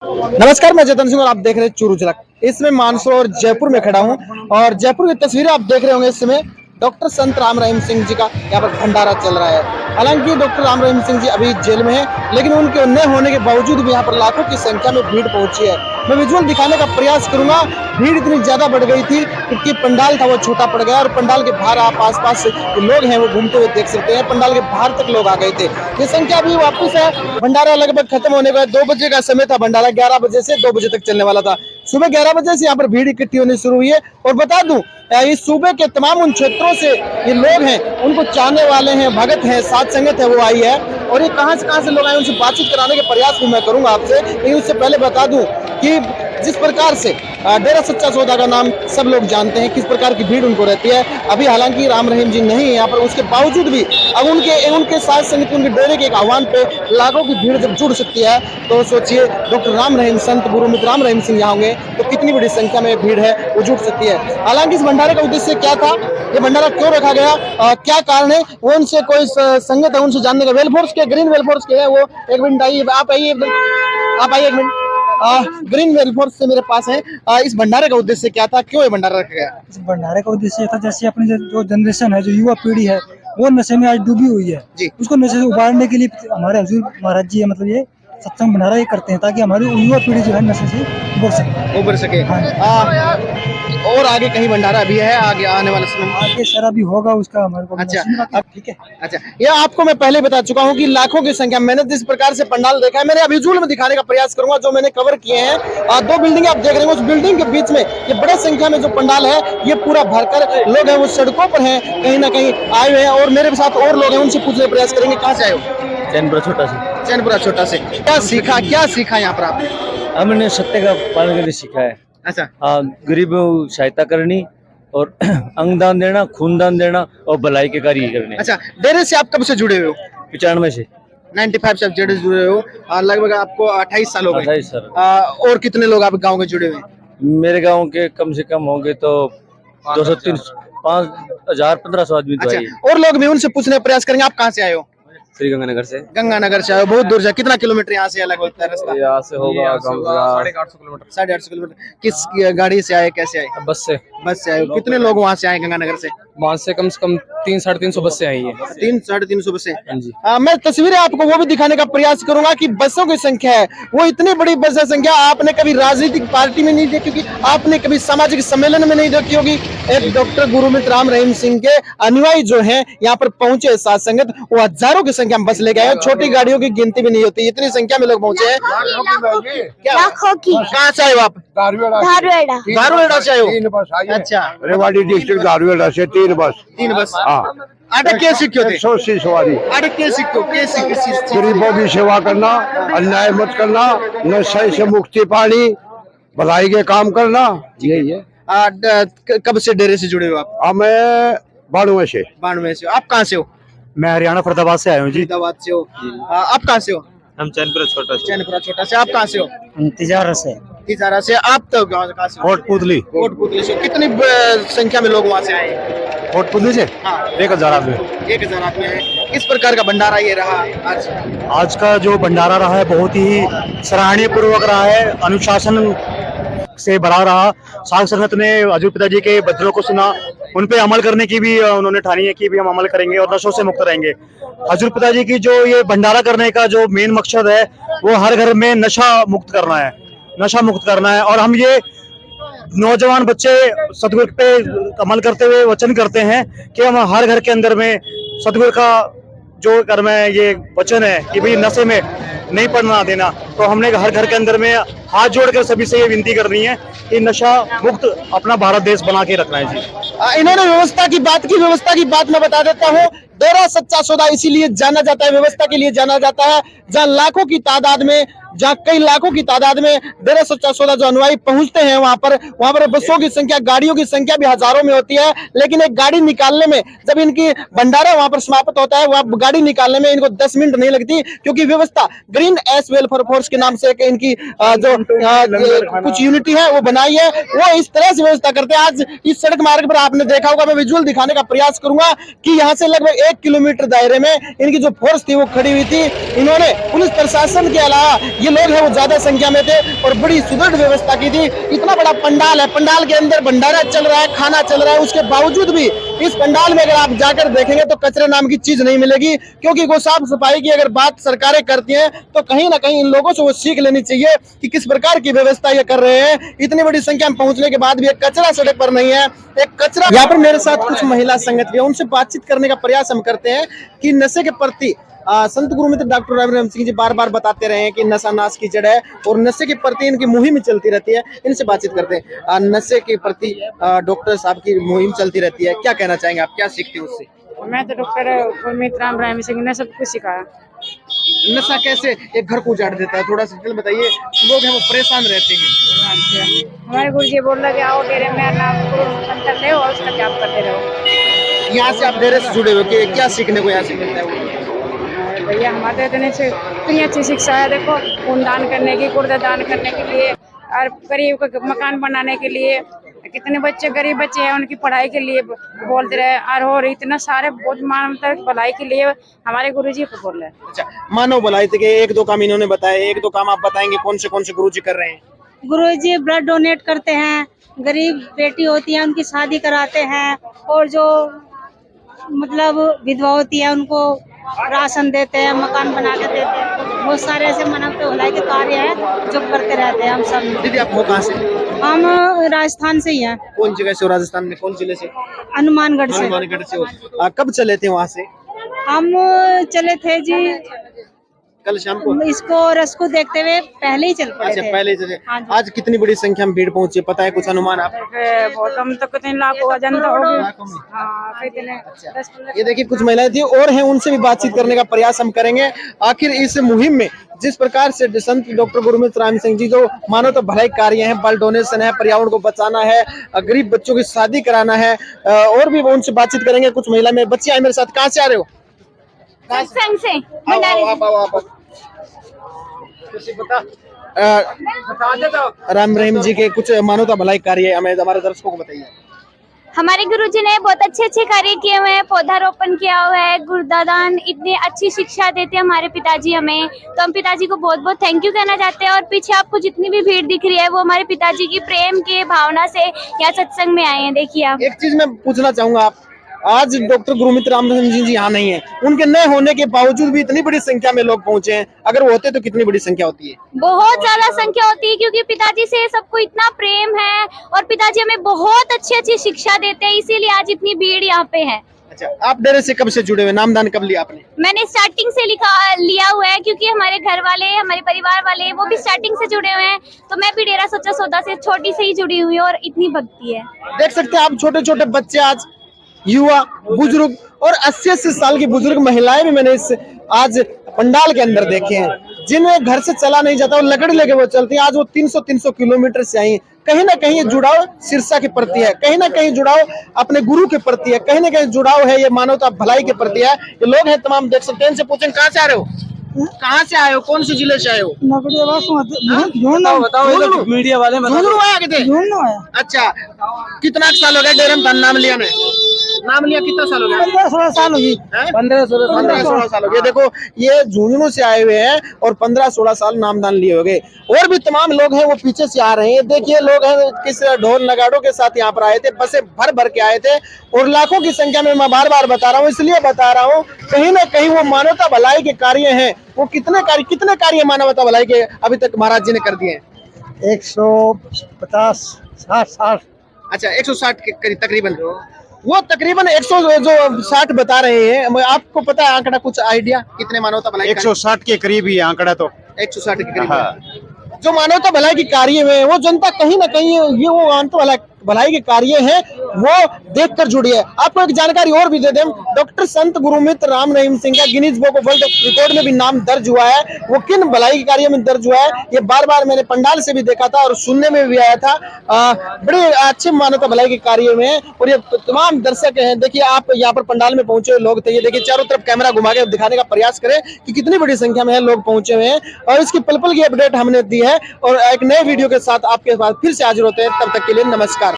नमस्कार, मैं चेतन सिंह और आप देख रहे हैं चुरू झलक। इसमें मानसरोवर जयपुर में खड़ा हूं और जयपुर की तस्वीरें आप देख रहे होंगे। इस समय डॉक्टर संत राम रहीम सिंह जी का यहाँ पर भंडारा चल रहा है। हालांकि डॉक्टर राम रहीम सिंह जी अभी जेल में हैं, लेकिन उनके न होने के बावजूद भी यहाँ पर लाखों की संख्या में भीड़ पहुंची है। मैं विजुअल दिखाने का प्रयास करूंगा। भीड़ इतनी ज्यादा बढ़ गई थी क्योंकि पंडाल था वो छोटा पड़ गया और पंडाल के बाहर आप आसपास जो लोग हैं वो घूमते हुए देख सकते हैं। पंडाल के बाहर तक लोग आ गए थे। ये संख्या अभी वापस है। भंडारा लगभग खत्म होने का 2 बजे का समय था। भंडारा 11 बजे से 2 बजे तक चलने वाला था। सुबह 11 बजे से यहाँ पर भीड़ इकट्ठी होनी शुरू हुई है। और बता दूं, इस सूबे के तमाम उन क्षेत्रों से ये लोग हैं, उनको चाहने वाले हैं, भगत हैं, साध संगत है, वो आई है। और ये कहां से लोग आए उनसे बातचीत कराने के प्रयास भी मैं करूंगा आपसे। लेकिन उससे पहले बता दूं कि जिस प्रकार से डेरा सच्चा सौदा का नाम सब लोग जानते हैं, किस प्रकार की भीड़ उनको रहती है। अभी हालांकि राम रहीम जी नहीं है यहाँ पर, उसके बावजूद भी अब उनके साथ संगत, उनके डेरे के एक आह्वान पे लाखों की भीड़ जब जुड़ सकती है तो सोचिए डॉक्टर राम रहीम, संत गुरु मित्र राम रहीम सिंह यहाँ होंगे तो कितनी बड़ी संख्या में भीड़ है वो जुट सकती है। हालांकि इस भंडारे का उद्देश्य क्या था, ये भंडारा क्यों रखा गया, क्या कारण है, वो उनसे कोई संगत है उनसे जानने का। वेलफोर्स के, ग्रीन वेलफोर्स के है वो। एक मिनट आइए, आप आइए एक मिनट। ग्रीन वेलफेयर से मेरे पास है। इस भंडारे का उद्देश्य क्या था, क्यों ये भंडारा रखा गया? इस भंडारे का उद्देश्य था, जैसे अपनी जो जनरेशन है, जो युवा पीढ़ी है, वो नशे में आज डूबी हुई है जी। उसको नशे से उबारने के लिए हमारे हजूर महाराज जी है, मतलब ये सत्संग भंडारा ये करते हैं ताकि हमारी युवा पीढ़ी जो है नशे से उबर सके। हाँ। और आगे कहीं भंडारा भी है आगे आने वाले समय में? आगे सारा भी होगा उसका हमारे को। अच्छा, ठीक है। अच्छा, ये आपको मैं पहले बता चुका हूँ कि लाखों की संख्या। मैंने जिस प्रकार से पंडाल देखा है, मैंने अभी विजुअल में दिखाने का प्रयास करूंगा जो मैंने कवर किए हैं। 2 बिल्डिंग आप देख रहे हैं, उस बिल्डिंग के बीच में ये बड़ी संख्या में जो पंडाल है ये पूरा भरकर लोग हैं वो सड़कों पर हैं, कहीं ना कहीं आए हुए हैं। और मेरे साथ और लोग हैं, उनसे पूछने का प्रयास करेंगे। कहाँ से आए हो? चैनपुरा छोटा से। चैनपुरा छोटा से। क्या सीखा यहाँ पर आपने? हमने सत्य का पालन करने सीखा है। अच्छा। गरीबों की सहायता करनी और अंगदान देना, खूनदान देना और भलाई के कार्य करने। अच्छा, डेरे से आप कब से जुड़े हुए हो? 95 से। 95 से आप डेरे से जुड़े हो। लगभग आपको 28 साल हो गए। 28 साल। और कितने लोग आप गाँव के जुड़े हुए हैं? मेरे गांव के कम से कम होंगे तो 200-300 5,000-1500 आदमी तो अच्छा, आए। और लोग भी, उनसे पूछने का प्रयास करेंगे। आप कहाँ से आए हो? श्री गंगानगर से। गंगानगर से आए हो, बहुत दूर से। कितना किलोमीटर यहाँ से अलग होता है रास्ता? यहाँ से होगा 850 किलोमीटर। 850 किलोमीटर। किस गाड़ी से आए, कैसे आए? बस से। बस से आए हो। कितने लोग वहाँ से आए गंगानगर से? वहाँ से कम 300-350 बस से आई है। 300-350 बसें। हाँ जी। मैं तस्वीरें आपको वो भी दिखाने का प्रयास करूंगा कि बसों की संख्या है वो इतनी बड़ी बस संख्या आपने कभी राजनीतिक पार्टी में नहीं देखी होगी, आपने कभी सामाजिक सम्मेलन में नहीं देखी होगी। एक डॉक्टर गुरु मित्र राम रहीम सिंह के अनुयायी जो हैं यहाँ पर पहुंचे साथ संगत, वो हजारों की संख्या में बस लेके आए। छोटी गाड़ियों की गिनती भी नहीं होती, इतनी संख्या में लोग पहुंचे हैं। लाखों की। कहाँ से आए हो आप? धारवेड़ा से आए हो? अच्छा, रेवाड़ी डिस्ट्रिक्ट दारुएड़ा से 3 बस। 3 बस। हाँ, अटक के सीखो थे? 180 सवारी। अटक के सीखो, गरीबों की सेवा करना, अन्याय मत करना, नशे से मुक्ति पानी, भलाई के काम करना, यही है। कब से डेरे से जुड़े हो आप? हमें 92 से। 92 से। आप कहाँ से हो? मैं हरियाणा फरीदाबाद से आया हूँ जी। फरीदाबाद से हो। आप कहाँ से हो? हम चैनपुरा छोटा से। चैनपुरा छोटा से। आप कहाँ से हो? इंतजार से। तिजारा से। आप तो कहाँ से हो? कोटपुतली। कोटपुतली से। कितनी संख्या में लोग वहाँ से आए? कोटपुतली से हाँ, 1000 आदमी। 1000 आदमी है। किस प्रकार का भंडारा ये रहा आज? आज का जो भंडारा रहा है बहुत ही सराहनीय पूर्वक रहा है, अनुशासन से भरा रहा। साध संगत ने हजूर पिताजी के वचनों को सुना, उन पे अमल करने की भी उन्होंने ठानी है कि भी हम अमल करेंगे और नशों से मुक्त रहेंगे। हजूर पिताजी की जो ये भंडारा करने का जो मेन मकसद है वो हर घर में नशा मुक्त करना है। और हम ये नौजवान बच्चे सतगुरु पे अमल करते हुए वचन करते हैं कि हम हर घर के अंदर में सतगुरु का जो घर में ये वचन है कि भाई नशे में नहीं पड़ना देना, तो हमने हर घर के अंदर में हाथ जोड़कर सभी से ये विनती करनी है कि नशा मुक्त अपना भारत देश बना के रखना है जी। इन्होंने व्यवस्था की बात मैं बता देता हूँ। डेरा सच्चा सौदा इसीलिए जाना जाता है, व्यवस्था के लिए जाना जाता है, जहाँ लाखों की तादाद में, जहाँ कई लाखों की तादाद में डेरा सच्चा सौदा जो अनुयायी पहुंचते हैं वहां पर बसों की संख्या, गाड़ियों की संख्या भी हजारों में होती है। लेकिन एक गाड़ी निकालने में, जब इनकी भंडारा वहां पर समाप्त होता है, वहां गाड़ी निकालने में इनको 10 मिनट नहीं लगती, क्योंकि व्यवस्था ग्रीन एस वेलफेयर फोर्स के नाम से इनकी जो कुछ यूनिटी है वो बनाई है, वो इस तरह से व्यवस्था करते हैं। आज इस सड़क मार्ग पर आपने देखा होगा, मैं विजुअल दिखाने का प्रयास करूंगा कि यहाँ से लगभग 1 किलोमीटर दायरे में इनकी जो फोर्स थी वो खड़ी हुई थी। इन्होंने पुलिस प्रशासन के अलावा ये लोग हैं वो ज्यादा संख्या में थे और बड़ी सुदृढ़ व्यवस्था की थी। इतना बड़ा पंडाल है, पंडाल के अंदर भंडारा चल रहा है, खाना चल रहा है, उसके बावजूद भी इस पंडाल में अगर आप जाकर देखेंगे तो कचरे नाम की चीज नहीं मिलेगी, क्योंकि वो साफ सफाई की अगर बात सरकारें करती हैं तो कहीं ना कहीं इन लोगों से वो सीख लेनी चाहिए कि किस प्रकार की व्यवस्था ये कर रहे हैं। इतनी बड़ी संख्या में पहुंचने के बाद भी एक कचरा सड़क पर नहीं है, एक कचरा। यहाँ पर मेरे साथ कुछ महिला संगठन है, उनसे बातचीत करने का प्रयास हम करते हैं कि नशे के प्रति संत गुरुमित्र डॉक्टर राम रहीम सिंह जी बार बार बताते रहे हैं कि नशा नाश की जड़ है और नशे के प्रति इनकी मुहिम चलती रहती है। इनसे बातचीत करते हैं। नशे के प्रति डॉक्टर साहब की मुहिम चलती रहती है, क्या कहना चाहेंगे आप, क्या सीखते हैं उससे? मैं तो डॉक्टर गुरुमित्र राम रहीम सिंह ने सब कुछ सिखाया। नशा कैसे एक घर को उजाड़ देता है, थोड़ा सा डिटेल बताइए। लोग हैं वो परेशान रहते हैं। हमारे गुरु जी बोल रहे कि आओ डेरे में अंतर ले और उसका जाप करते रहो। यहाँ से आप डेरे से जुड़े हो कि क्या सीखने को यहाँ से मिलता है? भैया हमारे इतने से इतनी अच्छी शिक्षा है, देखो खून दान करने की, कूड़ेदान करने के लिए और गरीब को मकान बनाने के लिए, कितने बच्चे गरीब बच्चे हैं उनकी पढ़ाई के लिए बोलते रहे और इतना सारे बहुत मानवता भलाई के लिए हमारे गुरुजी को बोल रहे हैं। अच्छा, मानव भलाई थे कि एक दो काम इन्होंने बताए, एक दो काम आप बताएंगे कौन से गुरुजी कर रहे हैं? गुरुजी ब्लड डोनेट करते हैं, गरीब बेटी होती है उनकी शादी कराते हैं और जो मतलब विधवा होती है उनको राशन देते हैं, मकान बना के देते हैं। बहुत सारे ऐसे मानवता भलाई के कार्य हैं जो करते रहते हैं हम सब। दीदी आप हो कहाँ से? हम राजस्थान से ही हैं। कौन जगह से हो? राजस्थान में कौन जिले से? हनुमानगढ़ से। हनुमानगढ़ से हो। कब चले थे वहाँ से? हम चले थे जी कल शाम को। इसको रस को देखते हुए पहले ही चल पड़े अच्छा, थे। पहले चले। हाँ जी। आज कितनी बड़ी संख्या में भीड़ पहुंची, पता है कुछ अनुमान आप? बहुत कम तो कितने लाखों जनता होगी। हाँ, कितने 10-15। ये देखिए कुछ महिलाएं थी और हैं, उनसे भी बातचीत करने का प्रयास हम करेंगे। आखिर इस मुहिम में जिस प्रकार से संत डॉक्टर गुरुमित्र राम सिंह जी जो मानवता भलाई कार्य है, ब्लड डोनेशन है, पर्यावरण को बचाना है, गरीब बच्चों की शादी कराना है, और भी उनसे बातचीत करेंगे। कुछ महिला में बच्चे आए मेरे साथ, कहाँ से आ रहे हो? सत्संग से आप बता राम रहीम जी के कुछ मानवता भलाई कार्य हमें हमारे दर्शकों को बताइए। हमारे गुरुजी ने बहुत अच्छे कार्य किए हुए हैं, पौधारोपण किया हुआ है, गुरुदान, इतनी अच्छी शिक्षा देते हैं हमारे पिताजी हमें, तो हम पिताजी को बहुत बहुत थैंक यू कहना चाहते हैं। और पीछे आपको जितनी भी भीड़ दिख रही है वो हमारे पिताजी की प्रेम के भावना से यहाँ सत्संग में आए हैं। देखिए आप। एक चीज मैं पूछना चाहूंगा, आप आज डॉक्टर गुरुमित्र राम रहीम सिंह जी यहाँ नहीं है, उनके न होने के बावजूद भी इतनी बड़ी संख्या में लोग पहुंचे हैं। अगर वो होते तो कितनी बड़ी संख्या होती है? बहुत ज्यादा संख्या होती है, क्योंकि पिताजी से सबको इतना प्रेम है और पिताजी हमें बहुत अच्छी शिक्षा देते हैं, इसीलिए आज इतनी भीड़ यहाँ पे है। अच्छा, आप डेरे से कब से जुड़े हुए, नामदान कब लिया आपने? मैंने स्टार्टिंग से लिया हुआ है, क्योंकि हमारे घर वाले, हमारे परिवार वाले वो भी स्टार्टिंग से जुड़े हुए हैं, तो मैं भी डेरा सच्चा सौदा से छोटी से ही जुड़ी हुई हूँ और इतनी भक्ति है। देख सकते हैं आप, छोटे छोटे बच्चे, आज युवा, बुजुर्ग और 80-80 साल की बुजुर्ग महिलाएं भी मैंने इस आज पंडाल के अंदर देखे हैं, जिन्हें घर से चला नहीं जाता, वो लकड़ी लेके वो चलती हैं। आज वो 300 किलोमीटर से आई। कहीं ना कहीं ये जुड़ाव सिरसा के प्रति है, कहीं ना कहीं जुड़ाव अपने गुरु के प्रति है, कहीं ना कहीं जुड़ाव है ये मानवता भलाई के प्रति है। ये लोग हैं तमाम, देख सकते हैं। इनसे पूछें कहाँ से आ रहे हो, कहाँ से आए हो, कौन से जिले से आए हो? बताओ मीडिया वाले आए थे। अच्छा, कितना साल हो गया डेरे में नाम लिया? ने नाम लिया कितना साल हो गया? 15-16 साल होगी। 15-16 साल हो गए। देखो ये झुंझुनू से आए हुए हैं और 15-16 साल नामदान लिए हो गए। और भी तमाम लोग हैं वो पीछे से आ रहे हैं। देखिए लोग हैं किस ढोल नगाड़ों के साथ यहाँ पर आए थे, बसें भर भर के आए थे और लाखों की संख्या में मैं बार बार बता रहा हूँ, इसलिए बता रहा हूँ कहीं ना कहीं वो मानवता भलाई के कार्य हैं। वो कितने कार्य मानवता भलाई के अभी तक महाराज जी ने कर दिए हैं? 150-60। अच्छा, 160 के करीब तकरीबन। वो तकरीबन 160 बता रहे हैं। आपको पता है आंकड़ा, कुछ आइडिया कितने मानवता भलाई? 160 के करीब ही आंकड़ा तो 160 के करीब। जो मानवता भलाई के कार्य में वो जनता कहीं ना कहीं ये वो मानवता भलाई के कार्य हैं वो देखकर जुड़ी है। आपको एक जानकारी और भी दे दें, डॉक्टर संत गुरुमित्र राम रहीम सिंह का Guinness book of world record में भी नाम दर्ज हुआ है। वो किन भलाई के कार्य में दर्ज हुआ है ये बार बार मैंने पंडाल से भी देखा था और सुनने में भी आया था। बड़े अच्छे मानवता भलाई के कार्य में और ये तमाम दर्शक हैं। देखिए आप यहाँ पर पंडाल में पहुंचे हुए लोग थे, ये देखिए चारों तरफ कैमरा घुमा के दिखाने का प्रयास करें कि कितनी बड़ी संख्या में लोग पहुंचे हुए हैं। और इसकी पल पल की अपडेट हमने दी है और एक नए वीडियो के साथ आपके पास फिर से हाजिर होते हैं। तब तक के लिए नमस्कार।